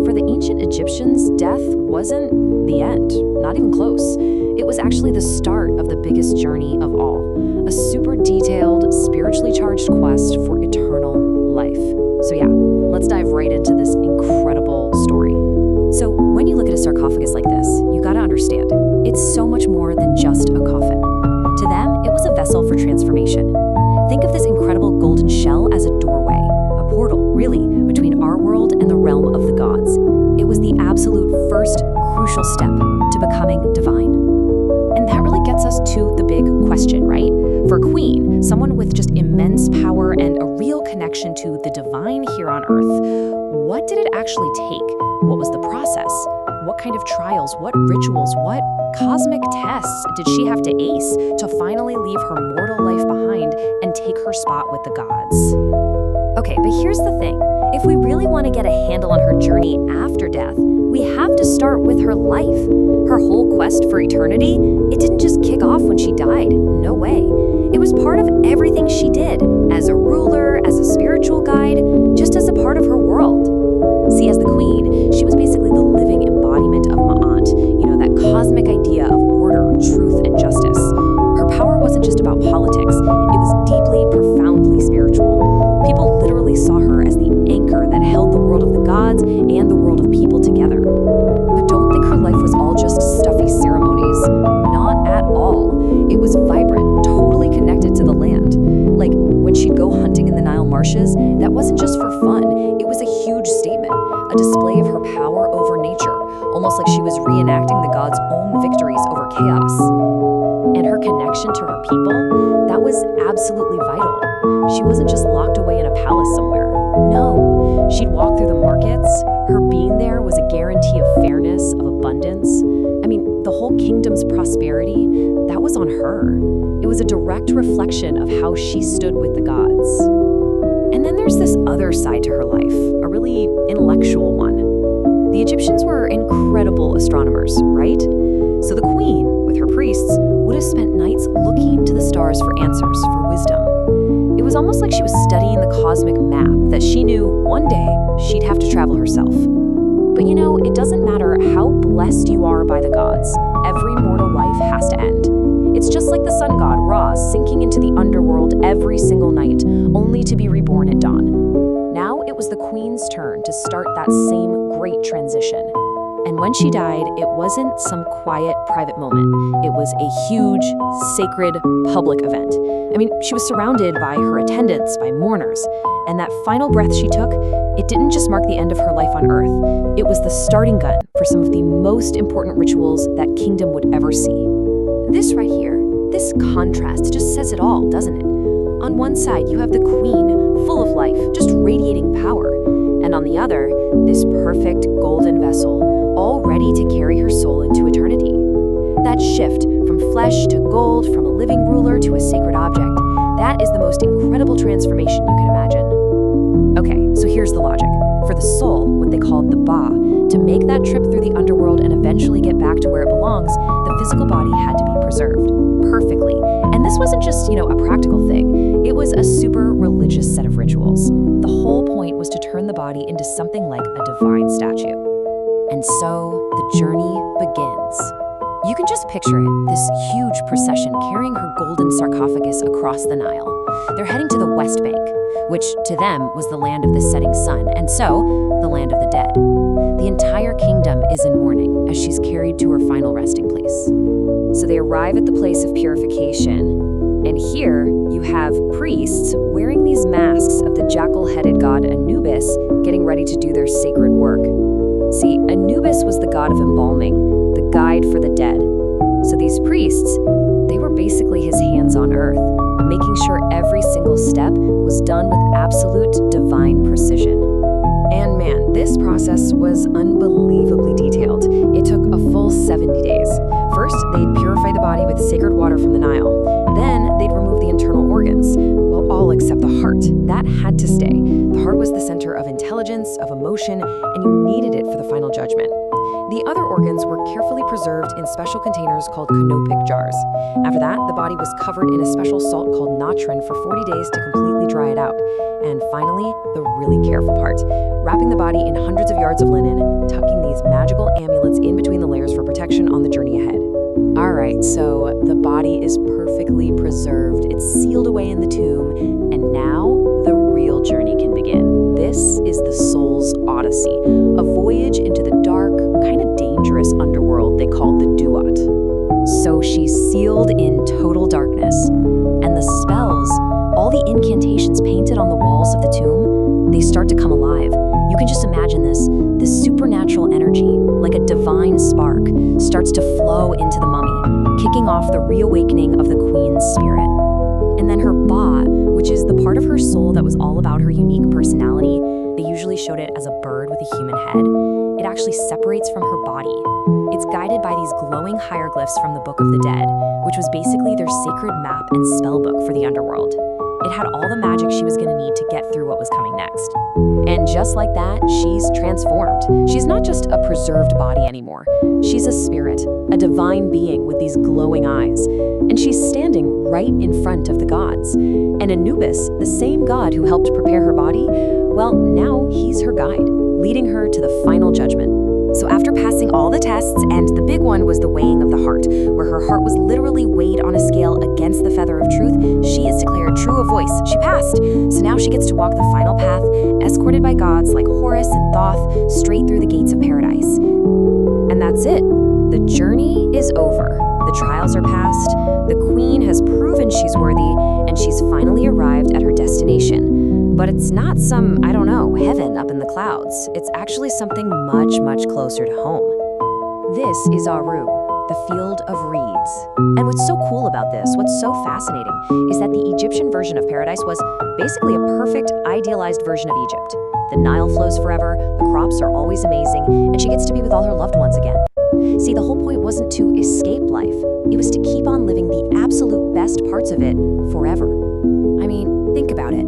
For the ancient Egyptians, death wasn't the end, not even close. It was actually the start of the biggest journey of all, a super detailed, spiritually charged quest for eternal life. So, yeah, let's dive right into this incredible story. So, when you look at a sarcophagus like this, you gotta understand, it's so much more than just a coffin. To them, it was a vessel for transformation. Think of this incredible golden shell as a doorway, a portal, really, between our world and the realm of the gods. It was the absolute first crucial step to becoming divine. And that really gets us to the big question, right? For a queen, someone with just immense power and a real connection to the divine here on earth, what did it actually take? What was the process? What kind of trials, what rituals, what cosmic tests did she have to ace to finally leave her mortal life behind and take her spot with the gods? Okay, but here's the thing. If we really want to get a handle on her journey after death, we have to start with her life. Her whole quest for eternity, it didn't just kick off when she died. No way. It was part of everything she did, as a ruler, as a spiritual guide, just as a part of her world. See, as the queen, she was basically the living embodiment of Ma'at, that cosmic idea of order, truth, and justice. Her power wasn't just about politics, it was deeply, profoundly spiritual. People literally saw her as the anchor that held the world of the gods and the world of people together. But don't think her life was all just stuffy ceremonies. Not at all. It was vibrant, totally connected to the land. Like, when she'd go hunting in the Nile marshes, that wasn't just for fun. It was a huge statement, a display of her power over nature, almost like she was reenacting the gods' own victories over chaos. And her connection to her people, that was absolutely vital. She wasn't just locked away in a palace somewhere. No, she'd walk through the markets. Her being there was a guarantee of fairness, of abundance. I mean, the whole kingdom's prosperity, that was on her. It was a direct reflection of how she stood with the gods. And then there's this other side to her life, a really intellectual one. The Egyptians were incredible astronomers, right? So the queen, with her priests, would have spent nights looking to the stars for answers, for wisdom. It was almost like she was studying the cosmic map that she knew one day she'd have to travel herself. But it doesn't matter how blessed you are by the gods, every mortal life has to end. It's just like the sun god Ra sinking into the underworld every single night, only to be reborn at dawn. Now it was the queen's turn to start that same great transition. And when she died, it wasn't some quiet, private moment. It was a huge, sacred, public event. I mean, she was surrounded by her attendants, by mourners. And that final breath she took, it didn't just mark the end of her life on Earth. It was the starting gun for some of the most important rituals that kingdom would ever see. This right here, this contrast just says it all, doesn't it? On one side, you have the queen, full of life, just radiating power. And on the other, this perfect golden vessel, all ready to carry her soul into eternity. That shift from flesh to gold, from a living ruler to a sacred object, that is the most incredible transformation you can imagine. Okay, so here's the logic. For the soul, what they called the Ba, to make that trip through the underworld and eventually get back to where it belongs, the physical body had to be preserved perfectly. And this wasn't just, a practical thing. It was a super religious set of rituals. The whole point was to turn the body into something like a divine statue. And so the journey begins. You can just picture it, this huge procession carrying her golden sarcophagus across the Nile. They're heading to the West Bank, which to them was the land of the setting sun, and so the land of the dead. The entire kingdom is in mourning as she's carried to her final resting place. So they arrive at the place of purification, and here you have priests wearing these masks of the jackal-headed god Anubis getting ready to do their sacred work. See, Anubis was the god of embalming, the guide for the dead. So these priests, they were basically his hands on earth, making sure every single step was done with absolute divine precision. And man, this process was unbelievably detailed. It took a full 70 days. First, they'd purify the body with sacred water from the Nile. Then, they'd remove the internal organs. Well, all except the heart. That had to stay. The heart was the center of intelligence, of emotion, and you needed it for the final judgment. The other organs were carefully preserved in special containers called canopic jars. After that, the body was covered in a special salt called natron for 40 days to completely dry it out. And finally, the really careful part, wrapping the body in hundreds of yards of linen, tucking these magical amulets in between the layers for protection on the journey ahead. All right, so the body is perfectly preserved. It's sealed away in the tomb, and now the real journey can begin. This is the soul's odyssey, a voyage into the dark, kind of dangerous underworld they called the Duat. So she's sealed in total darkness, and the spells, all the incantations painted on the walls of the tomb, they start to come alive. You can just imagine this supernatural energy, like a divine spark, starts to flow into the mummy, kicking off the reawakening of the queen's spirit. And then her ba, which is the part of her soul that was all about her unique personality, they usually showed it as a bird with a human head. It actually separates from her body. It's guided by these glowing hieroglyphs from the Book of the Dead, which was basically their sacred map and spell book for the underworld. It had all the magic she was going to need to get through what was coming next. And just like that, she's transformed. She's not just a preserved body anymore. She's a spirit, a divine being with these glowing eyes. And she's standing right in front of the gods. And Anubis, the same god who helped prepare her body, well, now he's her guide, leading her to the final judgment. So after passing all the tests, and the big one was the weighing of the heart, where her heart was literally weighed on a scale against the feather of truth, she is declared true of voice. She passed. So now she gets to walk the final path, escorted by gods like Horus and Thoth, straight through the gates of paradise. And that's it. The journey is over. The trials are past. The queen has proven she's worthy, and she's finally arrived at her destination. But it's not some, heaven up in the clouds. It's actually something much, much closer to home. This is Aru, the field of reeds. And what's so cool about this, what's so fascinating, is that the Egyptian version of paradise was basically a perfect, idealized version of Egypt. The Nile flows forever, the crops are always amazing, and she gets to be with all her loved ones again. See, the whole point wasn't to escape life. It was to keep on living the absolute best parts of it forever. I mean, think about it.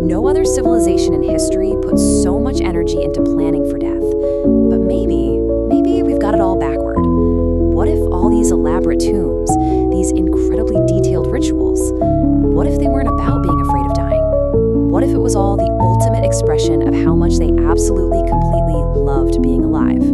No other civilization in history put so much energy into planning for death. But maybe we've got it all backward. What if all these elaborate tombs, these incredibly detailed rituals, what if they weren't about being afraid of dying? What if it was all the ultimate expression of how much they absolutely, completely loved being alive?